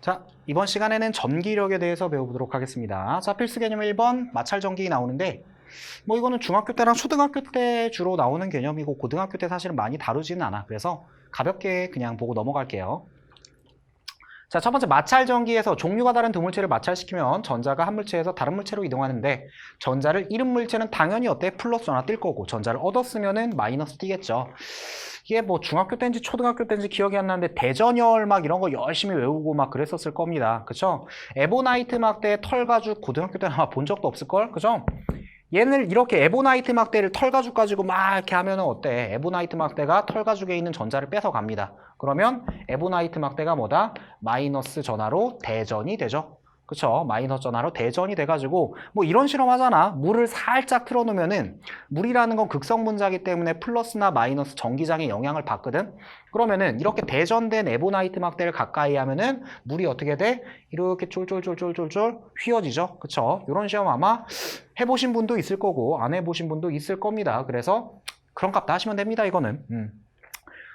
자, 이번 시간에는 전기력에 대해서 배워보도록 하겠습니다. 자, 필수 개념 1번 마찰전기 나오는데 뭐 이거는 중학교 때랑 초등학교 때 주로 나오는 개념이고 고등학교 때 사실은 많이 다루지는 않아. 그래서 가볍게 그냥 보고 넘어갈게요. 자, 첫 번째 마찰전기에서 종류가 다른 두 물체를 마찰시키면 전자가 한 물체에서 다른 물체로 이동하는데 전자를 잃은 물체는 당연히 어때? 플러스 전화 뛸 거고 전자를 얻었으면은 마이너스 뛰겠죠. 이게 뭐 중학교 때인지 초등학교 때인지 기억이 안 나는데 대전열 막 이런 거 열심히 외우고 막 그랬었을 겁니다. 그쵸? 에보나이트 막대 털가죽 고등학교 때는 아마 본 적도 없을걸? 그죠? 얘는 이렇게 에보나이트 막대를 털가죽 가지고 막 이렇게 하면은 어때? 에보나이트 막대가 털가죽에 있는 전자를 뺏어 갑니다. 그러면 에보나이트 막대가 뭐다? 마이너스 전하로 대전이 되죠. 그쵸? 마이너스 전하로 대전이 돼가지고 뭐 이런 실험 하잖아. 물을 살짝 틀어놓으면은 물이라는 건 극성 분자이기 때문에 플러스나 마이너스 전기장의 영향을 받거든. 그러면은 이렇게 대전된 에보나이트 막대를 가까이 하면은 물이 어떻게 돼? 이렇게 쫄쫄쫄쫄쫄쫄 휘어지죠. 그쵸? 이런 시험 아마 해보신 분도 있을 거고 안 해보신 분도 있을 겁니다. 그래서 그런 값다 하시면 됩니다. 이거는.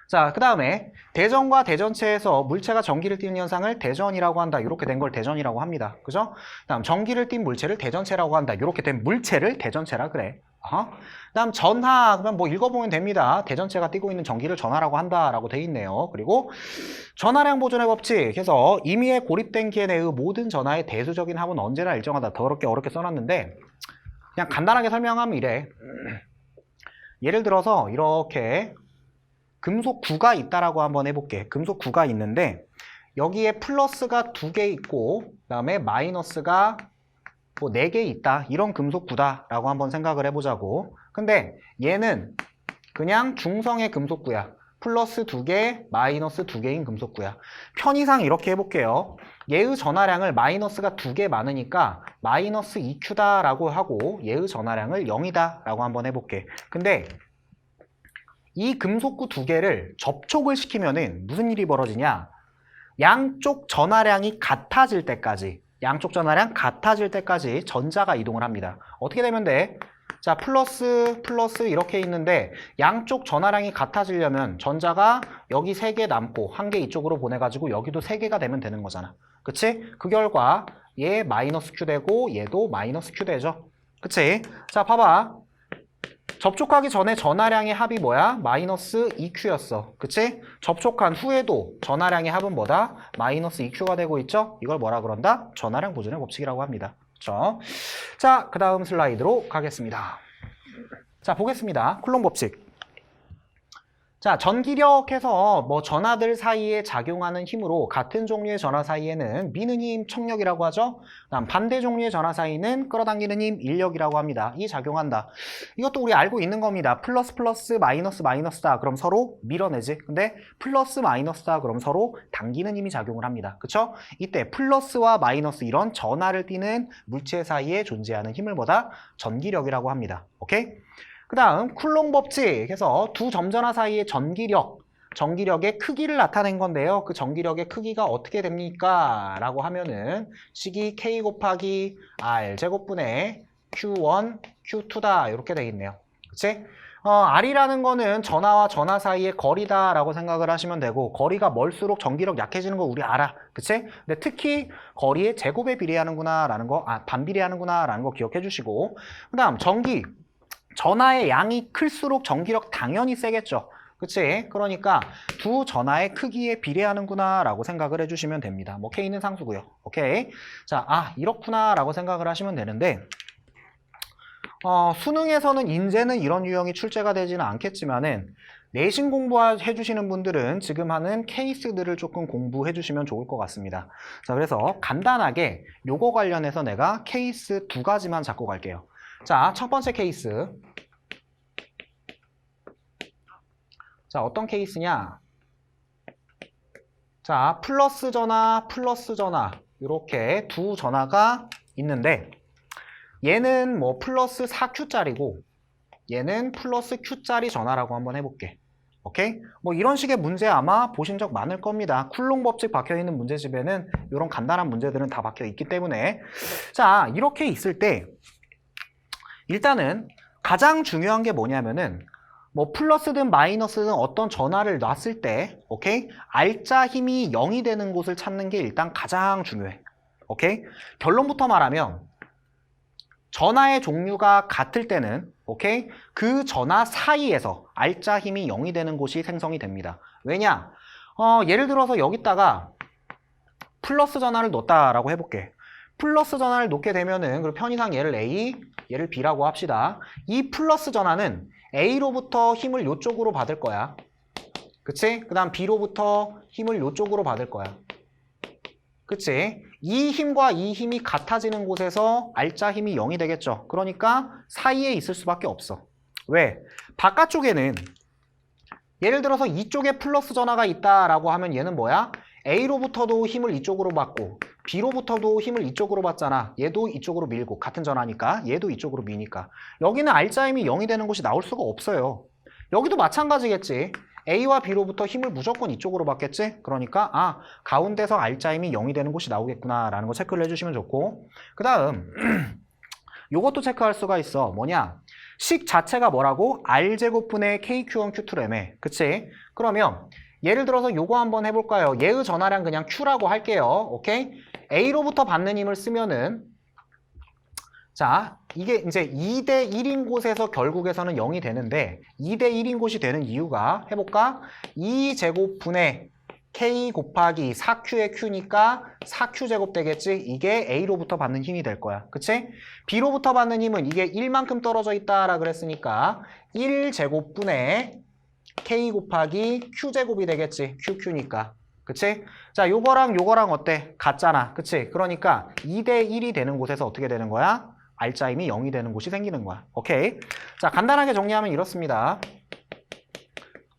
자, 그 다음에 대전과 대전체에서 물체가 전기를 띠는 현상을 대전이라고 한다. 이렇게 된 걸 대전이라고 합니다. 그죠? 다음 전기를 띈 물체를 대전체라고 한다. 이렇게 된 물체를 대전체라 그래. 다음 전하 그러면 뭐 읽어보면 됩니다. 대전체가 띠고 있는 전기를 전하라고 한다라고 돼 있네요. 그리고 전하량 보존의 법칙 해서 임의에 고립된 기에 내의 모든 전하의 대수적인 합은 언제나 일정하다. 더럽게 어렵게 써놨는데 그냥 간단하게 설명하면 이래. 예를 들어서 이렇게 금속 구가 있다라고 한번 해볼게. 금속 구가 있는데 여기에 플러스가 2개 있고 그다음에 마이너스가 뭐 4개 있다. 이런 금속 구다라고 한번 생각을 해보자고. 근데 얘는 그냥 중성의 금속구야. 플러스 2개, 마이너스 2개인 금속구야. 편의상 이렇게 해볼게요. 얘의 전하량을 마이너스가 2개 많으니까 마이너스 2Q다라고 하고 얘의 전하량을 0이다 라고 한번 해볼게. 근데 이 금속구 2개를 접촉을 시키면은 무슨 일이 벌어지냐? 양쪽 전하량이 같아질 때까지 전자가 이동을 합니다. 어떻게 되면 돼? 자, 플러스 이렇게 있는데 양쪽 전하량이 같아지려면 전자가 여기 3개 남고 1개 이쪽으로 보내가지고 여기도 3개가 되면 되는 거잖아. 그치? 그 결과 얘 마이너스 Q 되고 얘도 마이너스 Q 되죠. 그치? 자, 봐봐. 접촉하기 전에 전하량의 합이 뭐야? 마이너스 2Q였어. 그치? 접촉한 후에도 전하량의 합은 뭐다? 마이너스 2Q가 되고 있죠? 이걸 뭐라 그런다? 전하량 보존의 법칙이라고 합니다. 그쵸? 자, 그 다음 슬라이드로 가겠습니다. 자, 보겠습니다. 쿨롱 법칙. 자, 전기력해서 뭐 전하들 사이에 작용하는 힘으로 같은 종류의 전하 사이에는 미는 힘, 척력이라고 하죠. 그다음 반대 종류의 전하 사이는 끌어당기는 힘, 인력이라고 합니다. 이 작용한다. 이것도 우리 알고 있는 겁니다. 플러스 플러스 마이너스 마이너스다. 그럼 서로 밀어내지. 근데 플러스 마이너스다. 그럼 서로 당기는 힘이 작용을 합니다. 그쵸? 이때 플러스와 마이너스 이런 전하를 띠는 물체 사이에 존재하는 힘을 뭐다? 전기력이라고 합니다. 오케이? 그 다음 쿨롱 법칙 해서 두 점전하 사이의 전기력의 크기를 나타낸 건데요. 그 전기력의 크기가 어떻게 됩니까? 라고 하면은 식이 K 곱하기 R 제곱분의 Q1, Q2다 이렇게 되어 있네요. 그치? R이라는 거는 전하와 전하 사이의 거리다 라고 생각을 하시면 되고 거리가 멀수록 전기력 약해지는 거 우리 알아. 그치? 근데 특히 거리의 제곱에 비례하는구나 라는 거, 반비례하는구나 라는 거 기억해 주시고 그 다음 전하의 양이 클수록 전기력 당연히 세겠죠. 그치? 그러니까 두 전하의 크기에 비례하는구나 라고 생각을 해주시면 됩니다. 뭐 K는 상수고요. 오케이? 자, 이렇구나 라고 생각을 하시면 되는데 수능에서는 인제는 이런 유형이 출제가 되지는 않겠지만은 내신 공부해 주시는 분들은 지금 하는 케이스들을 조금 공부해 주시면 좋을 것 같습니다. 자, 그래서 간단하게 요거 관련해서 내가 케이스 2가지만 잡고 갈게요. 자, 첫 번째 케이스. 자, 어떤 케이스냐? 자, 플러스 전하, 이렇게 두 전하가 있는데 얘는 뭐 플러스 4Q짜리고 얘는 플러스 Q짜리 전하라고 한번 해볼게. 오케이? 뭐 이런 식의 문제 아마 보신 적 많을 겁니다. 쿨롱 법칙 박혀있는 문제집에는 이런 간단한 문제들은 다 박혀있기 때문에 자, 이렇게 있을 때 일단은 가장 중요한 게 뭐냐면은 뭐 플러스든 마이너스든 어떤 전화를 놨을 때, 오케이? 알짜 힘이 0이 되는 곳을 찾는 게 일단 가장 중요해. 오케이? 결론부터 말하면 전화의 종류가 같을 때는, 오케이? 그 전화 사이에서 알짜 힘이 0이 되는 곳이 생성이 됩니다. 왜냐? 예를 들어서 여기다가 플러스 전화를 놓았다라고 해볼게. 플러스 전화를 놓게 되면은, 그리고 편의상 얘를 A, 얘를 B라고 합시다. 이 플러스 전화는 A로부터 힘을 요쪽으로 받을 거야. 그치? 그 다음 B로부터 힘을 요쪽으로 받을 거야. 그치? 이 힘과 이 힘이 같아지는 곳에서 알짜 힘이 0이 되겠죠. 그러니까 사이에 있을 수밖에 없어. 왜? 바깥쪽에는 예를 들어서 이쪽에 플러스 전화가 있다라고 하면 얘는 뭐야? A로부터도 힘을 이쪽으로 받고 B로부터도 힘을 이쪽으로 받잖아. 얘도 이쪽으로 밀고 같은 전화니까 얘도 이쪽으로 미니까 여기는 알짜 힘이 0이 되는 곳이 나올 수가 없어요. 여기도 마찬가지겠지. A와 B로부터 힘을 무조건 이쪽으로 받겠지? 그러니까 가운데서 알짜 힘이 0이 되는 곳이 나오겠구나 라는 거 체크를 해주시면 좋고, 그 다음 요것도 체크할 수가 있어. 뭐냐? 식 자체가 뭐라고? R제곱분의 KQ1 Q2라며. 그치? 그러면 예를 들어서 요거 한번 해볼까요? 얘의 전화량 그냥 Q라고 할게요. 오케이? A로부터 받는 힘을 쓰면은, 자, 이게 이제 2대 1인 곳에서 결국에서는 0이 되는데 2대 1인 곳이 되는 이유가, 해볼까? 2제곱분의 K 곱하기 4Q의 Q니까 4Q제곱 되겠지? 이게 A로부터 받는 힘이 될 거야. 그치? B로부터 받는 힘은 이게 1만큼 떨어져 있다라 그랬으니까 1제곱분의 K 곱하기 Q제곱이 되겠지? QQ니까. 그치? 자, 요거랑 어때? 같잖아. 그치? 그러니까 2대 1이 되는 곳에서 어떻게 되는 거야? 알짜 힘이 0이 되는 곳이 생기는 거야. 오케이? 자, 간단하게 정리하면 이렇습니다.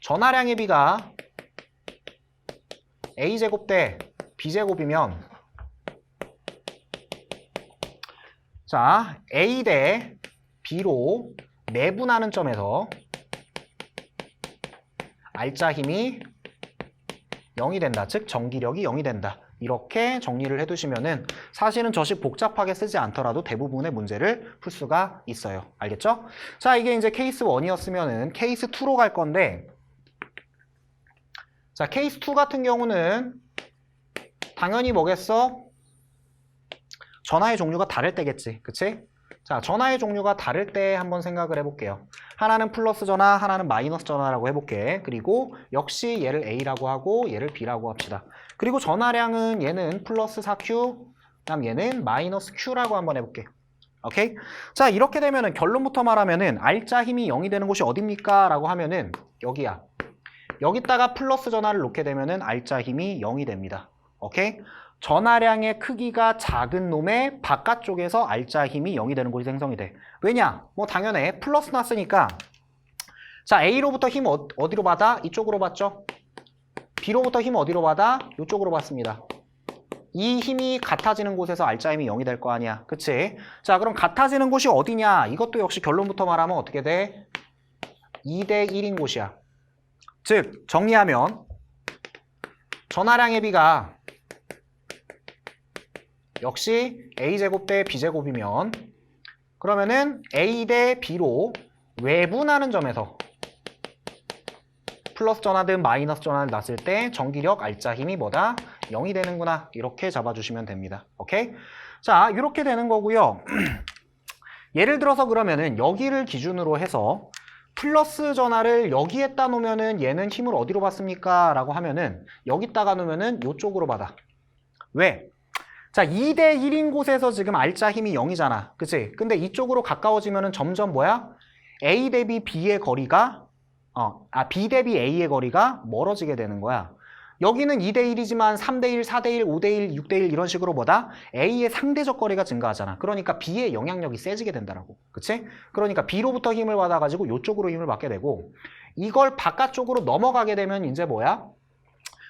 전하량의 비가 A제곱 대 B제곱이면, 자, A 대 B로 내분하는 점에서 알짜 힘이 0이 된다. 즉 전기력이 0이 된다. 이렇게 정리를 해두시면은 사실은 저식 복잡하게 쓰지 않더라도 대부분의 문제를 풀 수가 있어요. 알겠죠? 자, 이게 이제 케이스 1이었으면은 케이스 2로 갈 건데, 자, 케이스 2 같은 경우는 당연히 뭐겠어? 전하의 종류가 다를 때겠지. 그치? 자, 전하의 종류가 다를 때 한번 생각을 해볼게요. 하나는 플러스 전하, 하나는 마이너스 전하라고 해볼게. 그리고 역시 얘를 A라고 하고 얘를 B라고 합시다. 그리고 전하량은 얘는 플러스 4Q, 그다음 얘는 마이너스 Q라고 한번 해볼게. 오케이? 자, 이렇게 되면은 결론부터 말하면은 알짜 힘이 0이 되는 곳이 어딥니까? 라고 하면은 여기야. 여기다가 플러스 전하를 놓게 되면은 알짜 힘이 0이 됩니다. 오케이? 전하량의 크기가 작은 놈의 바깥쪽에서 알짜 힘이 0이 되는 곳이 생성이 돼. 왜냐? 뭐 당연해. 플러스 놨으니까. 자, A로부터 힘 어디로 받아? 이쪽으로 받죠? B로부터 힘 어디로 받아? 이쪽으로 받습니다. 이 힘이 같아지는 곳에서 알짜 힘이 0이 될 거 아니야. 그치? 자, 그럼 같아지는 곳이 어디냐? 이것도 역시 결론부터 말하면 어떻게 돼? 2대 1인 곳이야. 즉, 정리하면 전하량의 비가 역시 A제곱 대 B제곱이면, 그러면은 A 대 B로 외분하는 점에서 플러스 전하든 마이너스 전하를 놨을 때 전기력 알짜 힘이 뭐다? 0이 되는구나. 이렇게 잡아주시면 됩니다. 오케이? 자, 이렇게 되는 거고요. 예를 들어서 그러면은 여기를 기준으로 해서 플러스 전하를 여기에다 놓으면은 얘는 힘을 어디로 받습니까? 라고 하면은 여기다가 놓으면은 이쪽으로 받아. 왜? 자, 2대 1인 곳에서 지금 알짜 힘이 0이잖아. 그치? 근데 이쪽으로 가까워지면은 점점 뭐야? A 대비 B의 거리가, B 대비 A의 거리가 멀어지게 되는 거야. 여기는 2대 1이지만 3대 1, 4대 1, 5대 1, 6대 1 이런 식으로 뭐다? A의 상대적 거리가 증가하잖아. 그러니까 B의 영향력이 세지게 된다라고. 그치? 그러니까 B로부터 힘을 받아가지고 이쪽으로 힘을 받게 되고, 이걸 바깥쪽으로 넘어가게 되면 이제 뭐야?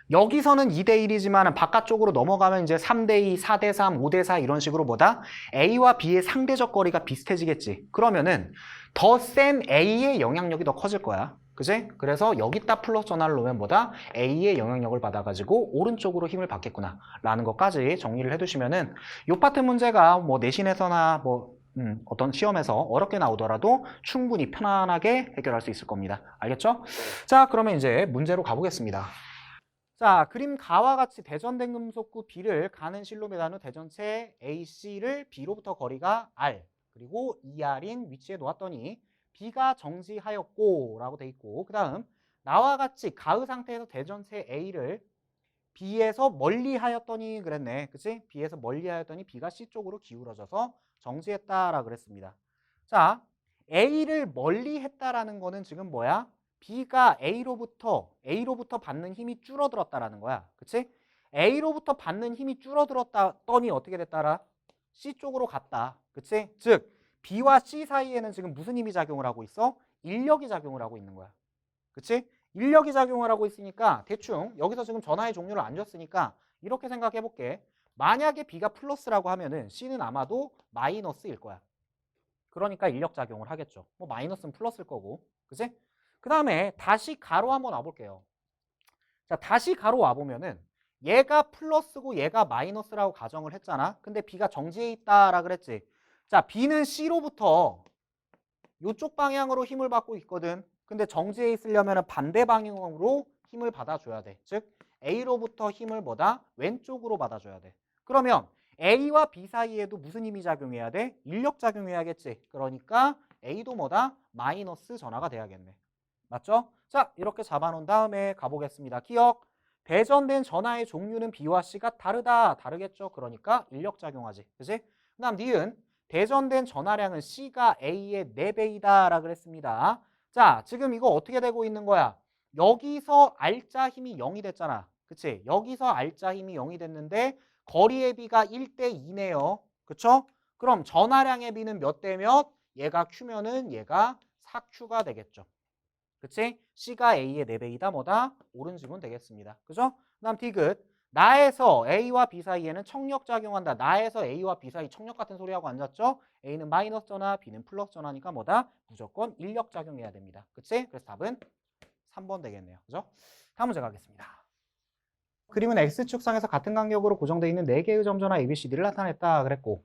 여기서는 2대 1이지만 바깥쪽으로 넘어가면 이제 3대 2, 4대 3, 5대 4 이런 식으로 뭐다? A와 B의 상대적 거리가 비슷해지겠지. 그러면은 더 센 A의 영향력이 더 커질 거야. 그지? 그래서 여기다 플러스 전하를 놓으면 뭐다? A의 영향력을 받아가지고 오른쪽으로 힘을 받겠구나 라는 것까지 정리를 해두시면은 요 파트 문제가 뭐 내신에서나 뭐 어떤 시험에서 어렵게 나오더라도 충분히 편안하게 해결할 수 있을 겁니다. 알겠죠? 자, 그러면 이제 문제로 가보겠습니다. 자, 그림 가와 같이 대전된 금속구 B를 가는 실로 매단 후 대전체 AC를 B로부터 거리가 R 그리고 2R인 위치에 놓았더니 B가 정지하였고 라고 돼 있고, 그 다음 나와 같이 가의 상태에서 대전체 A를 B에서 멀리 하였더니 그랬네. 그치? B에서 멀리 하였더니 B가 C 쪽으로 기울어져서 정지했다라 그랬습니다. 자, A를 멀리 했다라는 거는 지금 뭐야? B가 A로부터 받는 힘이 줄어들었다라는 거야. 그치? A로부터 받는 힘이 줄어들었더니 어떻게 됐다라? C 쪽으로 갔다. 그치? 즉, B와 C 사이에는 지금 무슨 힘이 작용을 하고 있어? 인력이 작용을 하고 있는 거야. 그치? 인력이 작용을 하고 있으니까 대충 여기서 지금 전하의 종류를 안 줬으니까 이렇게 생각해 볼게. 만약에 B가 플러스라고 하면은 C는 아마도 마이너스일 거야. 그러니까 인력 작용을 하겠죠. 뭐 마이너스는 플러스일 거고. 그치? 그 다음에 다시 가로 한번 와볼게요. 자, 다시 가로 와보면은 얘가 플러스고 얘가 마이너스라고 가정을 했잖아. 근데 B가 정지해 있다라 그랬지. 자, B는 C로부터 이쪽 방향으로 힘을 받고 있거든. 근데 정지해 있으려면 반대 방향으로 힘을 받아줘야 돼. 즉 A로부터 힘을 뭐다? 왼쪽으로 받아줘야 돼. 그러면 A와 B 사이에도 무슨 힘이 작용해야 돼? 인력 작용해야겠지. 그러니까 A도 뭐다? 마이너스 전하가 돼야겠네. 맞죠? 자, 이렇게 잡아놓은 다음에 가보겠습니다. 기억. 배전된 전하의 종류는 B와 C가 다르다. 다르겠죠? 그러니까 인력 작용하지. 그치? 그 다음 니은. 대전된 전하량은 C가 A의 4배이다 라 그랬습니다. 자, 지금 이거 어떻게 되고 있는 거야? 여기서 R자 힘이 0이 됐잖아. 그치? 여기서 R자 힘이 0이 됐는데 거리의 B가 1대 2네요. 그쵸? 그럼 전하량의 B는 몇 대 몇? 얘가 Q면은 얘가 4Q가 되겠죠. 그치? C가 A의 4배이다 뭐다? 옳은 지문 되겠습니다. 그죠? 그 다음 디귿. 나에서 A와 B 사이에는 청력 작용한다. 나에서 A와 B 사이 청력 같은 소리하고 앉았죠? A는 마이너스 전하, B는 플러스 전하니까 뭐다? 무조건 인력 작용해야 됩니다. 그치? 그래서 답은 3번 되겠네요. 그죠? 다음 문제 가겠습니다. 그림은 X축상에서 같은 간격으로 고정되어 있는 4개의 점전화 ABCD를 나타냈다 그랬고,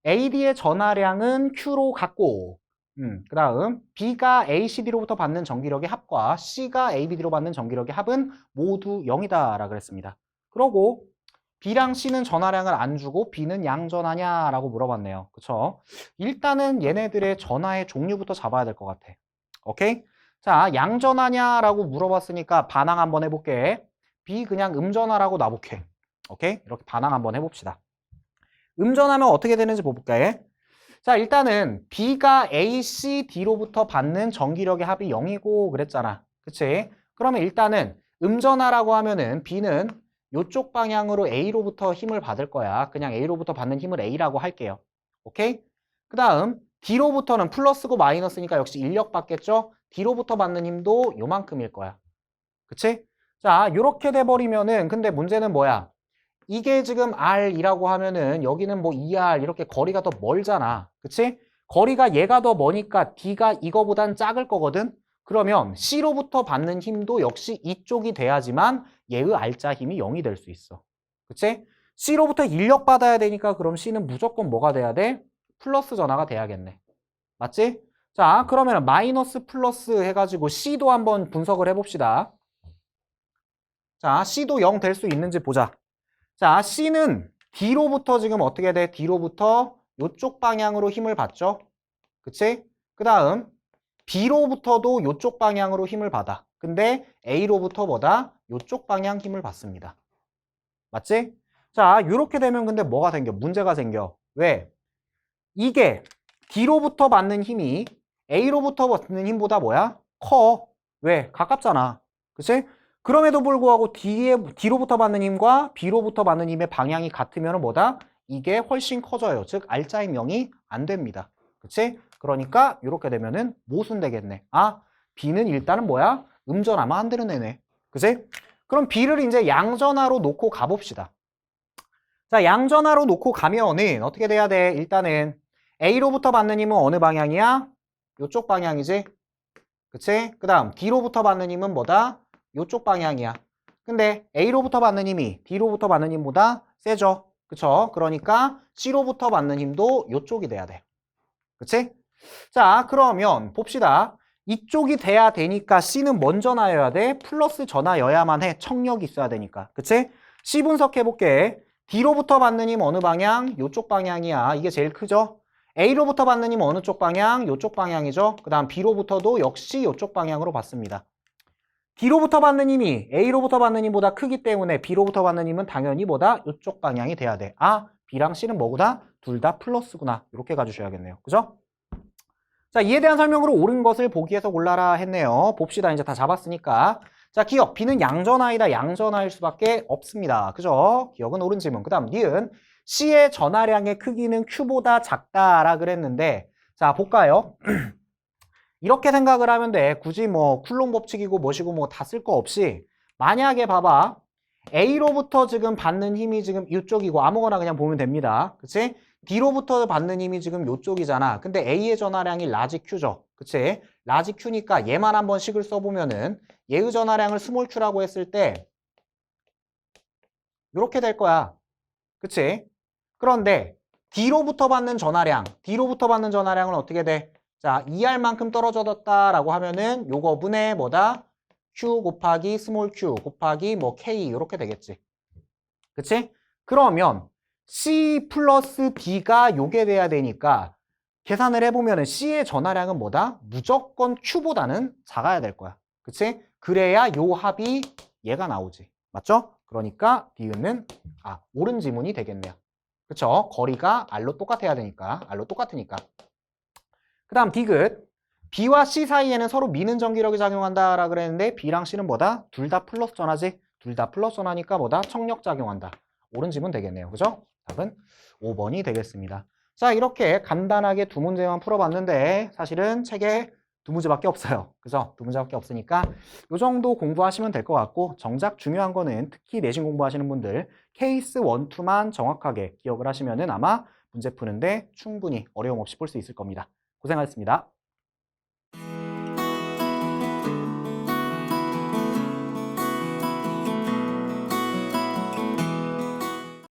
AD의 전하량은 Q로 같고, 그 다음 B가 ACD로부터 받는 전기력의 합과 C가 ABD로 받는 전기력의 합은 모두 0이다 라 그랬습니다. 그러고 B랑 C는 전하량을 안 주고 B는 양전하냐 라고 물어봤네요. 그쵸? 일단은 얘네들의 전하의 종류부터 잡아야 될 것 같아. 오케이? 자, 양전하냐 라고 물어봤으니까 반항 한번 해볼게. B 그냥 음전하라고 놔볼게. 오케이? 이렇게 반항 한번 해봅시다. 음전하면 어떻게 되는지 볼까요? 자, 일단은 B가 AC, D로부터 받는 전기력의 합이 0이고 그랬잖아. 그치? 그러면 일단은 음전하라고 하면은 B는 이쪽 방향으로 A로부터 힘을 받을 거야. 그냥 A로부터 받는 힘을 A라고 할게요. 오케이? 그 다음 D로부터는 플러스고 마이너스니까 역시 인력 받겠죠? D로부터 받는 힘도 요만큼일 거야. 그치? 자, 요렇게 돼버리면은 근데 문제는 뭐야? 이게 지금 R이라고 하면은 여기는 뭐 2R 이렇게 거리가 더 멀잖아. 그치? 거리가 얘가 더 머니까 D가 이거보단 작을 거거든? 그러면 C로부터 받는 힘도 역시 이쪽이 돼야지만 얘의 R자 힘이 0이 될 수 있어. 그치? C로부터 인력 받아야 되니까 그럼 C는 무조건 뭐가 돼야 돼? 플러스 전하가 돼야겠네. 맞지? 자, 그러면 마이너스 플러스 해가지고 C도 한번 분석을 해봅시다. 자, C도 0 될 수 있는지 보자. 자, C는 D로부터 지금 어떻게 돼? D로부터 이쪽 방향으로 힘을 받죠? 그치? 그 다음 B로부터도 이쪽 방향으로 힘을 받아. 근데 A로부터 뭐다? 이쪽 방향 힘을 받습니다. 맞지? 자, 이렇게 되면 근데 뭐가 생겨? 문제가 생겨. 왜? 이게 D로부터 받는 힘이 A로부터 받는 힘보다 뭐야? 커. 왜? 가깝잖아. 그치? 그럼에도 불구하고 D로부터 받는 힘과 B로부터 받는 힘의 방향이 같으면 뭐다? 이게 훨씬 커져요. 즉 R자의 명이 안 됩니다. 그치? 그러니까 이렇게 되면은 모순 되겠네. 아, B는 일단은 뭐야? 음전하면 안 되는 애네. 그치? 그럼 B를 이제 양전하로 놓고 가봅시다. 자, 양전하로 놓고 가면은 어떻게 돼야 돼? 일단은 A로부터 받는 힘은 어느 방향이야? 이쪽 방향이지? 그치? 그 다음 D로부터 받는 힘은 뭐다? 이쪽 방향이야. 근데 A로부터 받는 힘이 D로부터 받는 힘보다 세죠? 그쵸? 그러니까 C로부터 받는 힘도 이쪽이 돼야 돼. 그치? 자, 그러면 봅시다. 이쪽이 돼야 되니까 C는 먼저 나여야 돼. 플러스 전화여야만 해. 청력이 있어야 되니까. 그치? C 분석해볼게. D로부터 받는 힘 어느 방향? 요쪽 방향이야. 이게 제일 크죠? A로부터 받는 힘 어느 쪽 방향? 요쪽 방향이죠? 그 다음 B로부터도 역시 요쪽 방향으로 받습니다. D로부터 받는 힘이 A로부터 받는 힘보다 크기 때문에 B로부터 받는 힘은 당연히 뭐다? 요쪽 방향이 돼야 돼. 아, B랑 C는 뭐구나? 둘 다 플러스구나. 이렇게 가주셔야겠네요. 그죠? 자, 이에 대한 설명으로 옳은 것을 보기에서 골라라 했네요. 봅시다. 이제 다 잡았으니까. 자, 기억. B는 양전하이다. 양전하일 수밖에 없습니다. 그죠? 기억은 옳은 질문. 그 다음, 니은. C의 전하량의 크기는 Q보다 작다라 그랬는데, 자, 볼까요? 이렇게 생각을 하면 돼. 굳이 뭐, 쿨롱 법칙이고 뭐시고 뭐 다 쓸 거 없이, 만약에 봐봐. A로부터 지금 받는 힘이 지금 이쪽이고 아무거나 그냥 보면 됩니다. 그치? D로부터 받는 힘이 지금 이쪽이잖아. 근데 A의 전하량이 라지 Q죠. 그치? 라지 Q니까 얘만 한번 식을 써보면은 얘의 전하량을 스몰 Q라고 했을 때 이렇게 될 거야. 그치? 그런데 D로부터 받는 전하량은 어떻게 돼? 자, 2R만큼 떨어졌다라고 하면은 요거 분의 뭐다? Q 곱하기 스몰 Q 곱하기 뭐 K 이렇게 되겠지. 그치? 그러면 C 플러스 D가 요게 돼야 되니까 계산을 해보면은 C의 전하량은 뭐다? 무조건 Q보다는 작아야 될 거야. 그치? 그래야 요 합이 얘가 나오지. 맞죠? 그러니까 D는 옳은 지문이 되겠네요. 그쵸? 거리가 R로 똑같아야 되니까. R로 똑같으니까. 그 다음 디귿. B와 C 사이에는 서로 미는 전기력이 작용한다라 그랬는데 B랑 C는 뭐다? 둘 다 플러스 전하지? 둘 다 플러스 전하니까 뭐다? 청력 작용한다. 옳은 지문 되겠네요. 그죠? 답은 5번이 되겠습니다. 자, 이렇게 간단하게 두 문제만 풀어봤는데 사실은 책에 두 문제밖에 없어요. 그죠? 두 문제밖에 없으니까 이 정도 공부하시면 될 것 같고 정작 중요한 거는 특히 내신 공부하시는 분들 케이스 1, 2만 정확하게 기억을 하시면은 아마 문제 푸는데 충분히 어려움 없이 풀 수 있을 겁니다. 고생하셨습니다.